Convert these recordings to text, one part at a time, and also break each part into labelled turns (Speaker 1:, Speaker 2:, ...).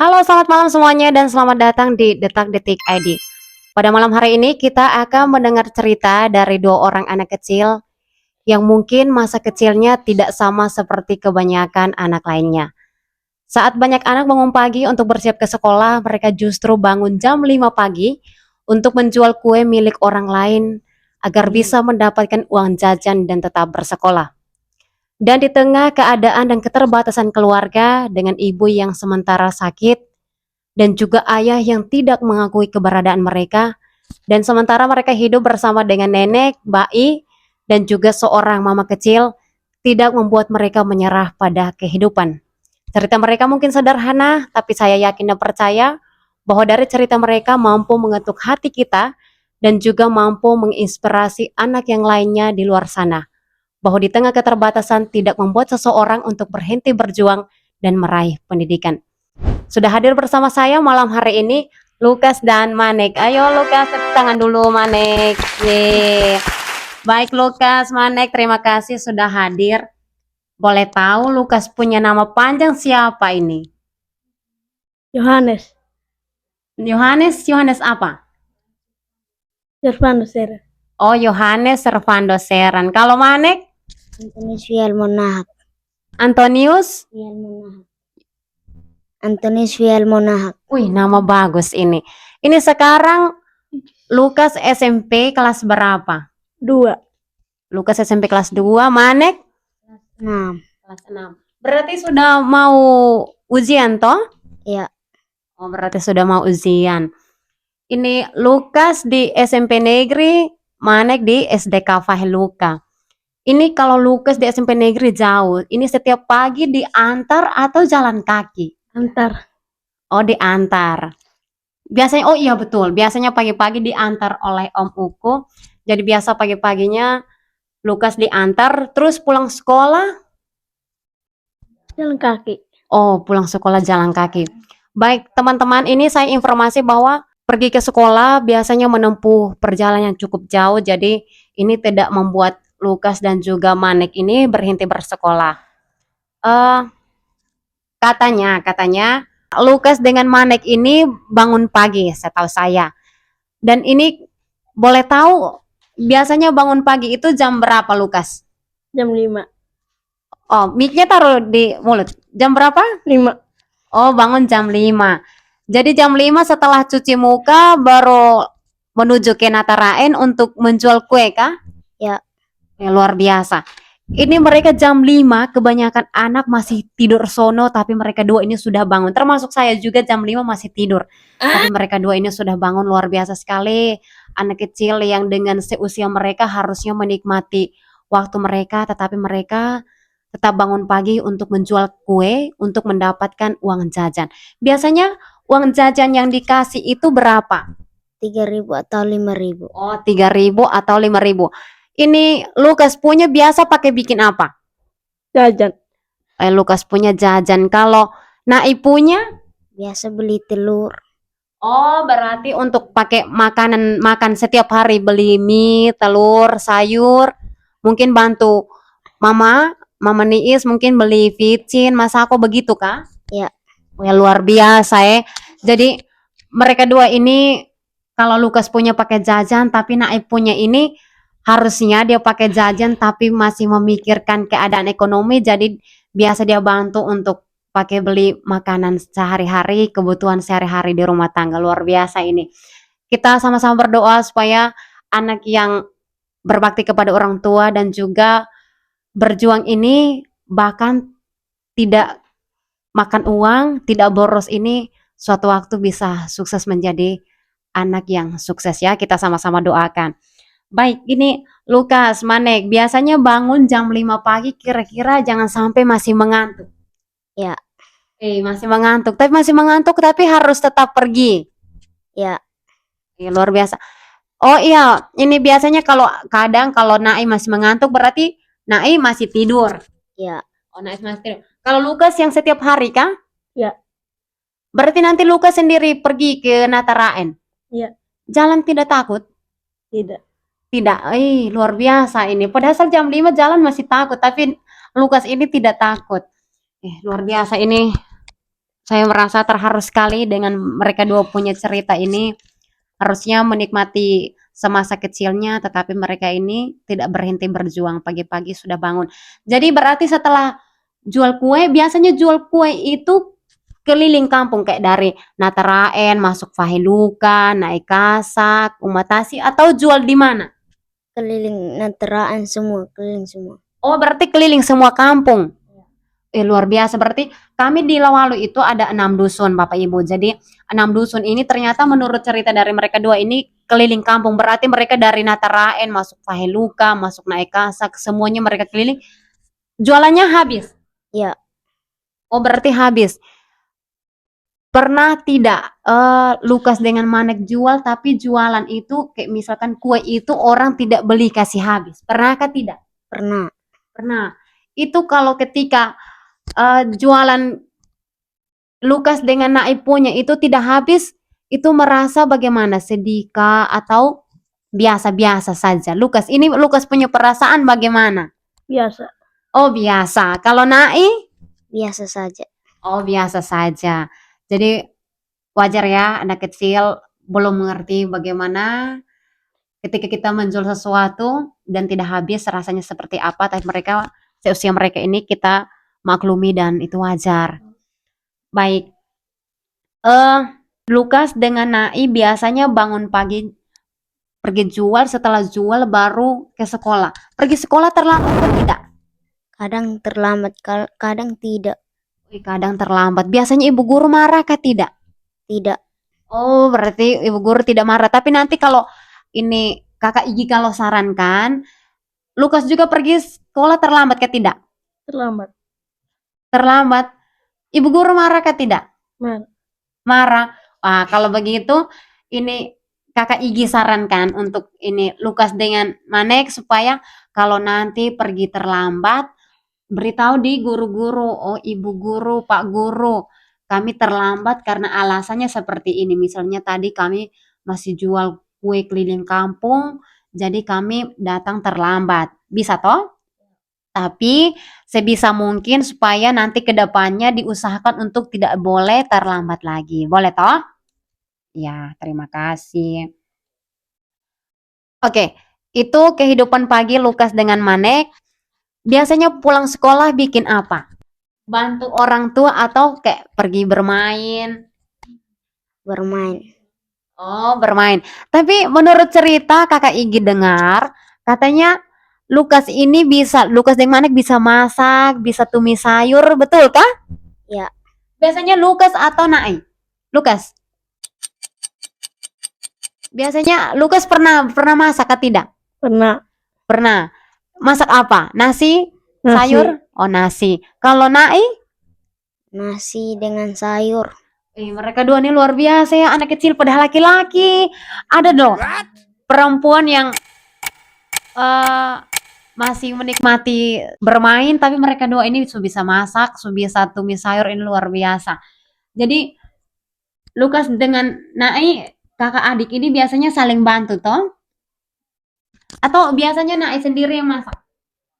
Speaker 1: Halo, selamat malam semuanya dan selamat datang di Detak Detik ID. Pada malam hari ini kita akan mendengar cerita dari dua orang anak kecil yang mungkin masa kecilnya tidak sama seperti kebanyakan anak lainnya. Saat banyak anak bangun pagi untuk bersiap ke sekolah, mereka justru bangun jam 5 pagi untuk menjual kue milik orang lain agar bisa mendapatkan uang jajan dan tetap bersekolah. Dan di tengah keadaan dan keterbatasan keluarga dengan ibu yang sementara sakit dan juga ayah yang tidak mengakui keberadaan mereka, dan sementara mereka hidup bersama dengan nenek, bayi, dan juga seorang mama kecil, tidak membuat mereka menyerah pada kehidupan. Cerita mereka mungkin sederhana, tapi saya yakin dan percaya bahwa dari cerita mereka mampu mengetuk hati kita dan juga mampu menginspirasi anak yang lainnya di luar sana. Bahwa di tengah keterbatasan tidak membuat seseorang untuk berhenti berjuang dan meraih pendidikan. Sudah hadir bersama saya malam hari ini Lukas dan Manek. Ayo Lukas, tepuk tangan dulu Manek. Yeay. Baik Lukas, Manek, terima kasih sudah hadir. Boleh tahu Lukas punya nama panjang siapa ini?
Speaker 2: Yohanes
Speaker 1: Yohanes apa?
Speaker 2: Servando Sera.
Speaker 1: Oh, Yohanes Servando Seran. Kalau Manek?
Speaker 2: Antonius Fialmonahak.
Speaker 1: Antonius?
Speaker 2: Antonius Fialmonahak.
Speaker 1: Wih, nama bagus ini. Ini sekarang Lukas SMP kelas berapa?
Speaker 2: 2.
Speaker 1: Lukas SMP kelas 2, Manek?
Speaker 2: 6.
Speaker 1: Kelas 6. Berarti sudah mau ujian toh?
Speaker 2: Ya.
Speaker 1: Oh, berarti sudah mau ujian. Ini Lukas di SMP Negeri, Manek di SDK Faheluka. Ini kalau Lukas di SMP Negeri jauh, ini setiap pagi diantar atau jalan kaki?
Speaker 2: Antar.
Speaker 1: Oh, diantar. Biasanya, oh iya betul, biasanya pagi-pagi diantar oleh Om Uku. Jadi biasa pagi-paginya Lukas diantar, terus pulang sekolah.
Speaker 2: Jalan kaki.
Speaker 1: Oh, pulang sekolah jalan kaki. Baik, teman-teman, ini saya informasi bahwa pergi ke sekolah biasanya menempuh perjalanan yang cukup jauh, jadi ini tidak membuat Lukas dan juga Manek ini berhenti bersekolah. Katanya Lukas dengan Manek ini bangun pagi, setahu saya. Dan ini boleh tahu biasanya bangun pagi itu jam berapa Lukas?
Speaker 2: Jam 5.
Speaker 1: Oh, mic-nya taruh di mulut. Jam berapa?
Speaker 2: 5.
Speaker 1: Oh, bangun jam 5. Jadi jam 5 setelah cuci muka baru menuju ke Nataraen untuk menjual kue kah?
Speaker 2: Ya.
Speaker 1: Luar biasa. Ini mereka jam 5, kebanyakan anak masih tidur sono, tapi mereka dua ini sudah bangun. Termasuk saya juga jam 5 masih tidur. Tapi mereka dua ini sudah bangun, luar biasa sekali. Anak kecil yang dengan seusia mereka harusnya menikmati waktu mereka, tetapi mereka tetap bangun pagi untuk menjual kue, untuk mendapatkan uang jajan. Biasanya uang jajan yang dikasih itu berapa?
Speaker 2: 3.000 atau 5.000.
Speaker 1: Oh, 3.000 atau 5.000. Ini Lukas punya biasa pakai bikin apa?
Speaker 2: Jajan.
Speaker 1: Lukas punya jajan. Kalau Nai punya?
Speaker 2: Biasa beli telur.
Speaker 1: Oh, berarti untuk pakai makan setiap hari, beli mie, telur, sayur. Mungkin bantu Mama Niis mungkin beli vicin, masako begitu kah?
Speaker 2: Ya.
Speaker 1: Ya luar biasa ya. Jadi mereka dua ini kalau Lukas punya pakai jajan, tapi Naib punya ini harusnya dia pakai jajan tapi masih memikirkan keadaan ekonomi, jadi biasa dia bantu untuk pakai beli makanan sehari-hari, kebutuhan sehari-hari di rumah tangga. Luar biasa ini. Kita sama-sama berdoa supaya anak yang berbakti kepada orang tua dan juga berjuang ini bahkan tidak makan uang, tidak boros ini suatu waktu bisa sukses menjadi anak yang sukses ya. Kita sama-sama doakan. Baik, ini Lukas, Manek, biasanya bangun jam 5 pagi kira-kira jangan sampai masih mengantuk.
Speaker 2: Ya.
Speaker 1: Masih mengantuk, tapi harus tetap pergi.
Speaker 2: Ya.
Speaker 1: Luar biasa. Oh iya, ini biasanya kalau kadang kalau Nai masih mengantuk berarti Nai masih tidur.
Speaker 2: Ya.
Speaker 1: Oh, Nai masih tidur. Kalau Lukas yang setiap hari kah?
Speaker 2: Ya.
Speaker 1: Berarti nanti Lukas sendiri pergi ke Nataraen.
Speaker 2: Ya.
Speaker 1: Jalan tidak takut?
Speaker 2: Tidak.
Speaker 1: Tidak. Luar biasa ini. Padahal jam 5 jalan masih takut, tapi Lukas ini tidak takut. Luar biasa ini. Saya merasa terharu sekali dengan mereka dua punya cerita ini. Harusnya menikmati semasa kecilnya, tetapi mereka ini tidak berhenti berjuang. Pagi-pagi sudah bangun. Jadi berarti setelah jual kue, biasanya jual kue itu keliling kampung kayak dari Nataraen, masuk Fahiluka, naik Kasak, Umatasi, atau jual di mana?
Speaker 2: Keliling Nateraan semua, keliling semua.
Speaker 1: Oh, berarti keliling semua kampung. Luar biasa. Berarti kami di Lawalu itu ada 6 dusun, Bapak Ibu. Jadi 6 dusun ini ternyata menurut cerita dari mereka dua ini keliling kampung. Berarti mereka dari Nataraen masuk Faheluka, masuk Naikasak, semuanya mereka keliling. Jualannya habis.
Speaker 2: Ya,
Speaker 1: Oh, berarti habis. Pernah tidak Lukas dengan Manek jual, tapi jualan itu kayak misalkan kue itu orang tidak beli kasih habis. Pernahkah tidak?
Speaker 2: pernah.
Speaker 1: Pernah. Itu kalau ketika jualan Lukas dengan Naib punya itu tidak habis, itu merasa bagaimana? Sedih kah atau biasa-biasa saja? Lukas, ini Lukas punya perasaan bagaimana?
Speaker 2: Biasa.
Speaker 1: Oh, biasa. Kalau Naib?
Speaker 2: Biasa saja.
Speaker 1: Oh, biasa saja. Jadi wajar ya anak kecil belum mengerti bagaimana ketika kita menjual sesuatu dan tidak habis rasanya seperti apa, tapi mereka seusia mereka ini kita maklumi dan itu wajar. Baik. Lukas dengan Nai biasanya bangun pagi pergi jual, setelah jual baru ke sekolah. Pergi sekolah terlambat atau tidak?
Speaker 2: Kadang terlambat, kadang tidak.
Speaker 1: Kadang terlambat. Biasanya ibu guru marah kah tidak?
Speaker 2: Tidak.
Speaker 1: Oh, berarti ibu guru tidak marah. Tapi nanti kalau ini kakak Igi kalau sarankan, Lukas juga pergi sekolah terlambat kah tidak?
Speaker 2: Terlambat.
Speaker 1: Terlambat. Ibu guru marah kah tidak?
Speaker 2: Marah.
Speaker 1: Marah. Wah, kalau begitu ini kakak Igi sarankan untuk ini Lukas dengan Manek supaya kalau nanti pergi terlambat beritahu di guru-guru, oh ibu guru, pak guru, kami terlambat karena alasannya seperti ini. Misalnya tadi kami masih jual kue keliling kampung, jadi kami datang terlambat. Bisa toh? Tapi sebisa mungkin supaya nanti ke depannya diusahakan untuk tidak boleh terlambat lagi. Boleh toh? Ya, terima kasih. Oke, itu kehidupan pagi Lukas dengan Manek. Biasanya pulang sekolah bikin apa? Bantu orang tua atau kayak pergi bermain?
Speaker 2: Bermain.
Speaker 1: Oh, bermain. Tapi menurut cerita kakak Igi dengar, katanya Lukas dan Manek bisa masak, bisa tumis sayur, betul kah?
Speaker 2: Ya.
Speaker 1: Biasanya Lukas atau Nai? Lukas. Biasanya Lukas pernah masak atau tidak?
Speaker 2: Pernah.
Speaker 1: Pernah. Masak apa? Nasi? Sayur? Oh, nasi. Kalau Nai?
Speaker 2: Nasi dengan sayur.
Speaker 1: Mereka dua nih luar biasa ya, anak kecil padahal laki-laki. Ada dong perempuan yang masih menikmati bermain, tapi mereka dua ini bisa masak, bisa tumis sayur, ini luar biasa. Jadi Lukas dengan Nai kakak adik ini biasanya saling bantu toh? Atau biasanya Nai sendiri yang masak?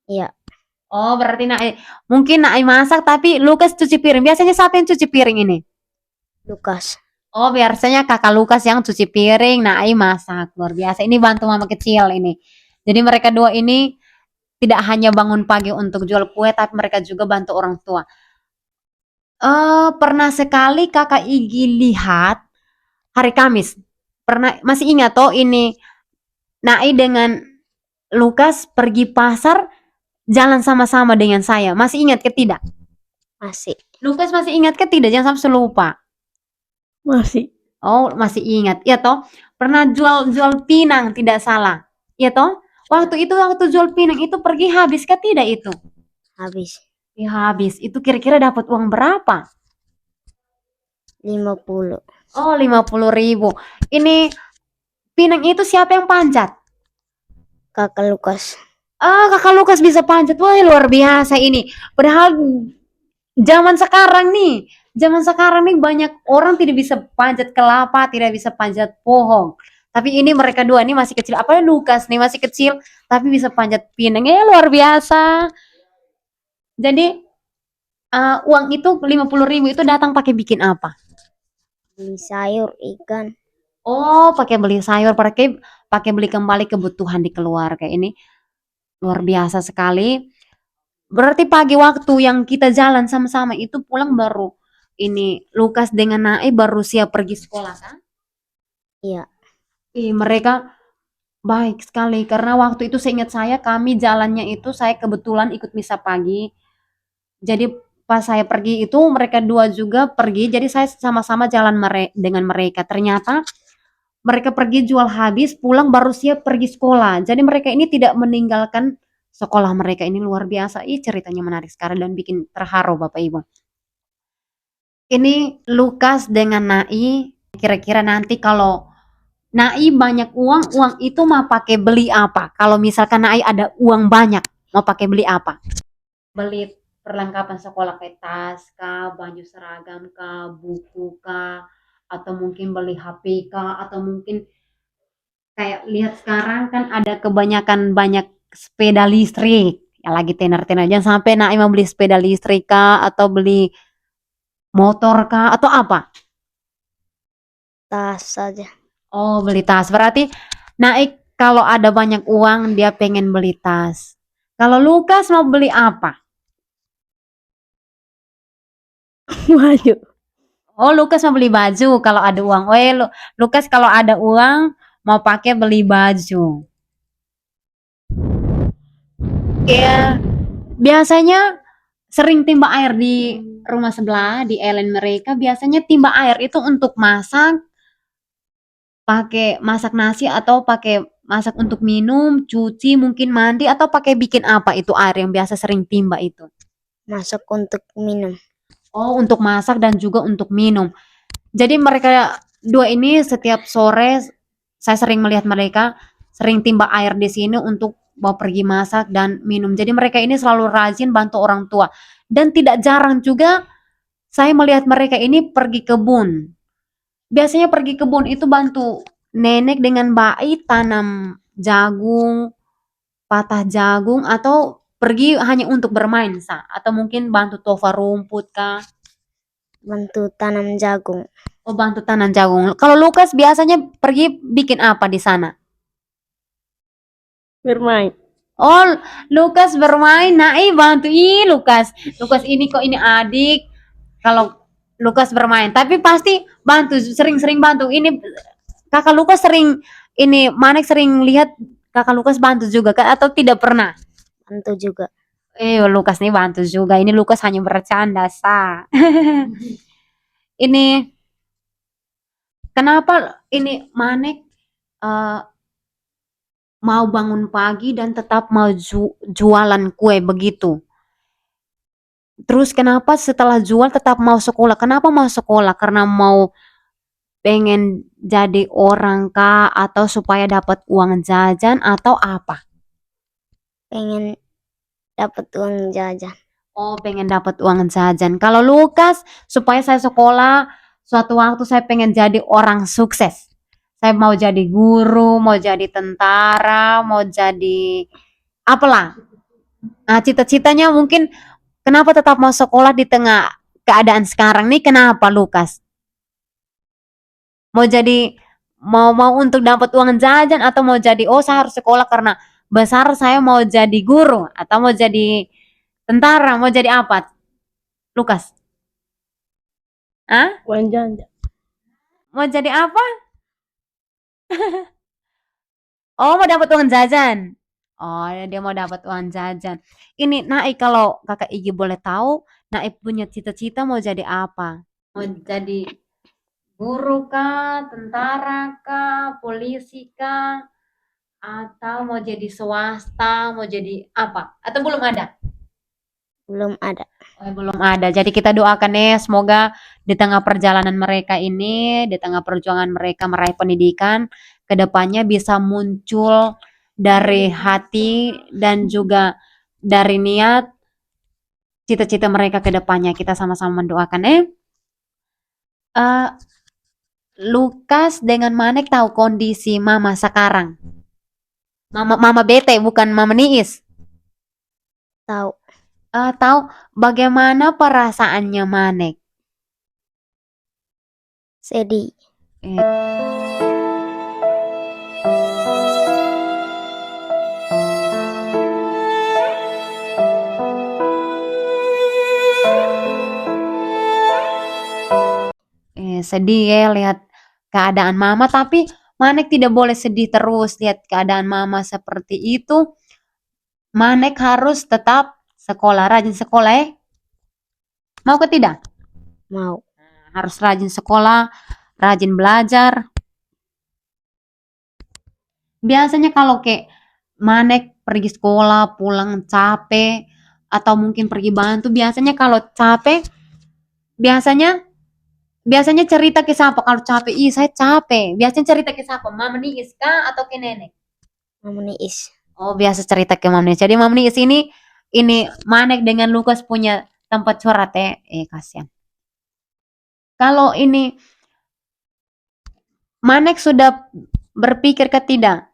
Speaker 2: Iya.
Speaker 1: Oh, berarti mungkin Nai masak tapi Lukas cuci piring. Biasanya siapa yang cuci piring ini?
Speaker 2: Lukas.
Speaker 1: Oh, biasanya kakak Lukas yang cuci piring, Nai masak. Luar biasa. Ini bantu mama kecil ini. Jadi mereka dua ini tidak hanya bangun pagi untuk jual kue, tapi mereka juga bantu orang tua. Pernah sekali kakak Igi lihat hari Kamis. Pernah, masih ingat toh ini Nai dengan Lukas pergi pasar jalan sama-sama dengan saya. Masih ingat ke tidak?
Speaker 2: Masih.
Speaker 1: Lukas masih ingat ke tidak? Jangan sampai lupa.
Speaker 2: Masih.
Speaker 1: Oh, masih ingat. Iya toh? Pernah jual pinang, tidak salah. Iya toh? Waktu jual pinang itu pergi habis kah tidak itu?
Speaker 2: Habis.
Speaker 1: Ya habis. Itu kira-kira dapat uang berapa?
Speaker 2: 50.
Speaker 1: Oh, 50.000. Ini pinang itu siapa yang panjat?
Speaker 2: Kakak Lukas.
Speaker 1: Kakak Lukas bisa panjat. Wah, luar biasa ini. Padahal zaman sekarang nih banyak orang tidak bisa panjat kelapa, tidak bisa panjat pohon. Tapi ini mereka dua ini masih kecil. Apalagi Lukas nih masih kecil, tapi bisa panjat pinang. Luar biasa. Jadi Uang itu 50.000 itu datang pakai bikin apa?
Speaker 2: beli sayur, ikan.
Speaker 1: Oh, pakai beli sayur, pakai pakai beli kembali kebutuhan di keluarga. Ini luar biasa sekali. Berarti pagi waktu yang kita jalan sama-sama itu pulang baru ini Lukas dengan Nae baru siap pergi sekolah kan?
Speaker 2: Iya,
Speaker 1: Ih, mereka baik sekali karena waktu itu seingat saya kami jalannya itu saya kebetulan ikut misa pagi. Jadi pas saya pergi itu mereka dua juga pergi, jadi saya sama-sama jalan dengan mereka. Ternyata mereka pergi jual habis, pulang baru siap pergi sekolah. Jadi mereka ini tidak meninggalkan sekolah mereka ini luar biasa. Ih, ceritanya menarik sekali dan bikin terharu Bapak Ibu. Ini Lukas dengan Nai, kira-kira nanti kalau Nai banyak uang, uang itu mau pakai beli apa? Kalau misalkan Nai ada uang banyak, mau pakai beli apa? Beli perlengkapan sekolah kayak tas kah, baju seragam kah, buku kah, atau mungkin beli HP kah, atau mungkin kayak lihat sekarang kan ada kebanyakan banyak sepeda listrik yang lagi tenar-tenar. Jangan sampai Naim mau beli sepeda listrik kah, atau beli motor kah, atau apa?
Speaker 2: tas saja.
Speaker 1: Oh, beli tas. Berarti Naik kalau ada banyak uang dia pengen beli tas. Kalau Lukas mau beli apa?
Speaker 2: Baju.
Speaker 1: Oh, Lukas mau beli baju kalau ada uang. Lukas kalau ada uang mau pakai beli baju. Ya, biasanya sering timba air di rumah sebelah, di Ellen mereka. Biasanya timba air itu untuk masak, pakai masak nasi atau pakai masak untuk minum, cuci, mungkin mandi atau pakai bikin apa itu air yang biasa sering timba itu.
Speaker 2: Masak untuk minum.
Speaker 1: Oh, untuk masak dan juga untuk minum. Jadi mereka dua ini setiap sore saya sering melihat mereka sering timba air di sini untuk bawa pergi masak dan minum. Jadi mereka ini selalu rajin bantu orang tua. Dan tidak jarang juga saya melihat mereka ini pergi kebun. Biasanya pergi kebun itu bantu nenek dengan bayi tanam jagung, patah jagung atau pergi hanya untuk bermain atau mungkin bantu tova rumput kah.
Speaker 2: Bantu tanam jagung.
Speaker 1: Oh, bantu tanam jagung. Kalau Lukas biasanya pergi bikin apa di sana?
Speaker 2: Bermain.
Speaker 1: Oh, Lukas bermain. Nah, bantu. Lukas. Lukas ini kok ini adik. Kalau Lukas bermain, tapi pasti bantu, sering-sering bantu. Ini kakak Lukas sering ini Manek sering lihat kakak Lukas bantu juga kan atau tidak pernah?
Speaker 2: Bantu juga.
Speaker 1: Lukas nih bantu juga. Ini Lukas hanya bercanda, Ini kenapa ini Manek eh, mau bangun pagi dan tetap mau jualan kue begitu. Terus kenapa setelah jual tetap mau sekolah? Kenapa mau sekolah? Karena mau pengen jadi orang kah atau supaya dapat uang jajan atau apa?
Speaker 2: Pengen dapat uang jajan.
Speaker 1: Oh, pengen dapat uang jajan. Kalau Lukas, supaya saya sekolah, suatu waktu saya pengen jadi orang sukses. Saya mau jadi guru, mau jadi tentara, mau jadi apalah. Nah, cita-citanya mungkin kenapa tetap mau sekolah di tengah keadaan sekarang nih? Kenapa, Lukas? Mau jadi mau untuk dapat uang jajan atau mau jadi saya harus sekolah karena besar saya mau jadi guru atau mau jadi tentara, mau jadi apa? Lukas? Ah?
Speaker 2: Uang jajan.
Speaker 1: Mau jadi apa? Oh, mau dapat uang jajan. Oh, dia mau dapat uang jajan. Ini Naik kalau Kakak Igi boleh tahu, Naik punya cita-cita mau jadi apa? Mau jadi guru kah, tentara kah, polisi kah, atau mau jadi swasta, mau jadi apa? Atau belum ada?
Speaker 2: Belum ada.
Speaker 1: Oh, belum ada. Jadi kita doakan ya, semoga di tengah perjalanan mereka ini, di tengah perjuangan mereka meraih pendidikan, kedepannya bisa muncul dari hati dan juga dari niat cita-cita mereka ke depannya. Kita sama-sama mendoakan ya. Eh, Lukas dengan Manek tahu kondisi Mama sekarang. Mama bete bukan Mama Niis.
Speaker 2: Tahu.
Speaker 1: Tahu bagaimana perasaannya Manek?
Speaker 2: Sedih.
Speaker 1: Sedih ya lihat keadaan mama, tapi Manek tidak boleh sedih terus lihat keadaan mama seperti itu. Manek harus tetap sekolah, rajin sekolah ya. Mau ke tidak?
Speaker 2: Mau.
Speaker 1: Harus rajin sekolah, rajin belajar. Biasanya kalau kayak Manek pergi sekolah, pulang capek, atau mungkin pergi bantu, biasanya kalau capek, biasanya biasanya cerita ke siapa kalau capek? Ih, saya capek. Biasanya cerita ke siapa? Mama Niis kah atau ke nenek?
Speaker 2: Mama Niis.
Speaker 1: Oh, biasa cerita ke Mama Niis. Jadi Mama Niis ini Manek dengan Lukas punya tempat curhat ya. Kasihan. Kalau ini Manek sudah berpikir ke tidak?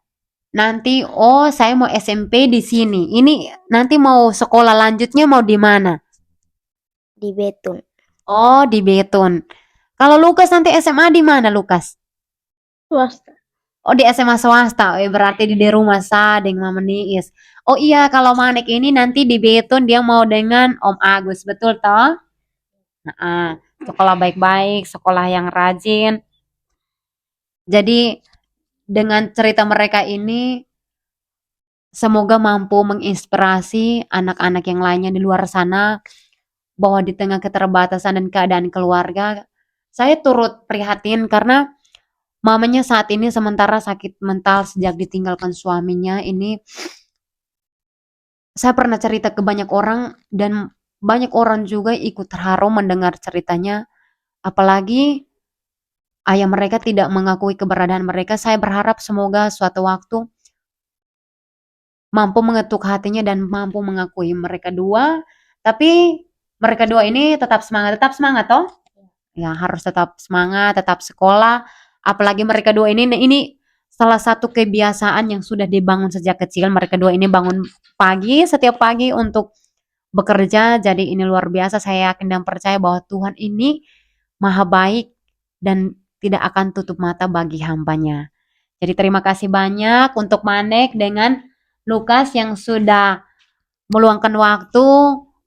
Speaker 1: Nanti, oh saya mau SMP di sini. Ini nanti mau sekolah lanjutnya mau di mana?
Speaker 2: Di Betun.
Speaker 1: Oh, di Beton. Kalau Lukas nanti SMA di mana, Lukas?
Speaker 2: Swasta.
Speaker 1: Oh, di SMA swasta. Berarti di rumah Sadeng Mama Niis. Oh iya, kalau Manek ini nanti di Beton dia mau dengan Om Agus, betul toh? Nah, sekolah baik-baik, sekolah yang rajin. Jadi dengan cerita mereka ini semoga mampu menginspirasi anak-anak yang lainnya di luar sana bahwa di tengah keterbatasan dan keadaan keluarga, saya turut prihatin karena mamanya saat ini sementara sakit mental sejak ditinggalkan suaminya. Ini saya pernah cerita ke banyak orang dan banyak orang juga ikut terharu mendengar ceritanya. Apalagi ayah mereka tidak mengakui keberadaan mereka. Saya berharap semoga suatu waktu mampu mengetuk hatinya dan mampu mengakui mereka dua. Tapi mereka dua ini tetap semangat toh? Ya harus tetap semangat, tetap sekolah. Apalagi mereka dua ini salah satu kebiasaan yang sudah dibangun sejak kecil. Mereka dua ini bangun pagi setiap pagi untuk bekerja. Jadi ini luar biasa. Saya yakin dan percaya bahwa Tuhan ini maha baik dan tidak akan tutup mata bagi hambanya. Jadi terima kasih banyak untuk Manek dengan Lukas yang sudah meluangkan waktu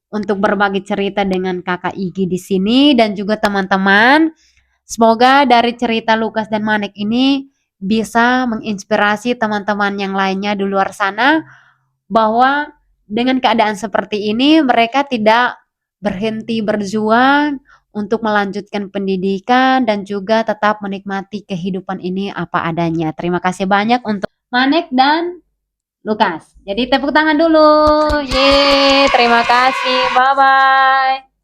Speaker 1: untuk berbagi cerita dengan Kakak Igi di sini dan juga teman-teman. Semoga dari cerita Lukas dan Manek ini bisa menginspirasi teman-teman yang lainnya di luar sana bahwa dengan keadaan seperti ini mereka tidak berhenti berjuang untuk melanjutkan pendidikan dan juga tetap menikmati kehidupan ini apa adanya. Terima kasih banyak untuk Manek dan Lukas. Jadi tepuk tangan dulu. Yeay, terima kasih. Bye-bye.